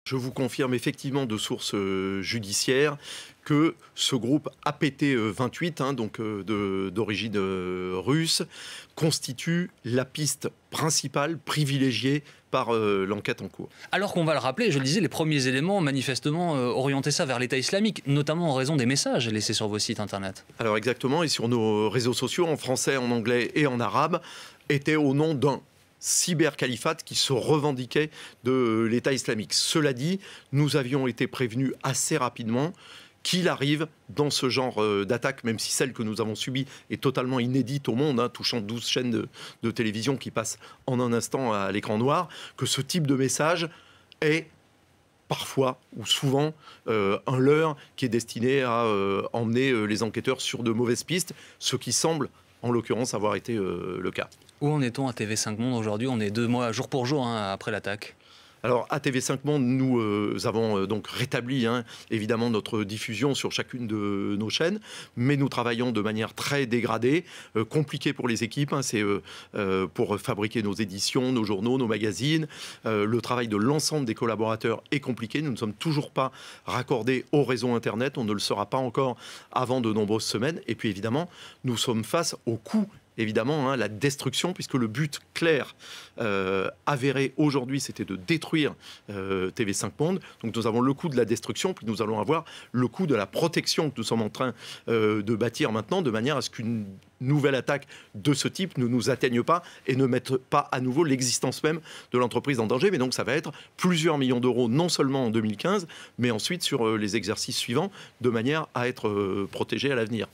Je vous confirme effectivement de sources judiciaires que ce groupe APT28, d'origine russe, constitue la piste principale privilégiée par l'enquête en cours. Alors qu'on va le rappeler, je le disais, les premiers éléments manifestement orientaient ça vers l'État islamique, notamment en raison des messages laissés sur vos sites internet. Alors exactement, et sur nos réseaux sociaux, en français, en anglais et en arabe, étaient au nom d'un cybercalifate qui se revendiquait de l'État islamique. Cela dit, nous avions été prévenus assez rapidement qu'il arrive dans ce genre d'attaque, même si celle que nous avons subie est totalement inédite au monde, touchant 12 chaînes de télévision qui passent en un instant à l'écran noir, que ce type de message est parfois ou souvent un leurre qui est destiné à emmener les enquêteurs sur de mauvaises pistes, ce qui semble en l'occurrence avoir été le cas. Où en est-on à TV5 Monde aujourd'hui? On est 2 mois jour pour jour après l'attaque. Alors à TV5 Monde, nous avons donc rétabli évidemment notre diffusion sur chacune de nos chaînes, mais nous travaillons de manière très dégradée, compliquée pour les équipes. C'est pour fabriquer nos éditions, nos journaux, nos magazines. Le travail de l'ensemble des collaborateurs est compliqué. Nous ne sommes toujours pas raccordés au réseau Internet. On ne le sera pas encore avant de nombreuses semaines. Et puis évidemment, nous sommes face au coût. Évidemment, la destruction, puisque le but clair, avéré aujourd'hui, c'était de détruire TV5 Monde. Donc nous avons le coût de la destruction, puis nous allons avoir le coût de la protection que nous sommes en train de bâtir maintenant, de manière à ce qu'une nouvelle attaque de ce type ne nous atteigne pas et ne mette pas à nouveau l'existence même de l'entreprise en danger. Mais donc ça va être plusieurs millions d'euros, non seulement en 2015, mais ensuite sur les exercices suivants, de manière à être protégé à l'avenir.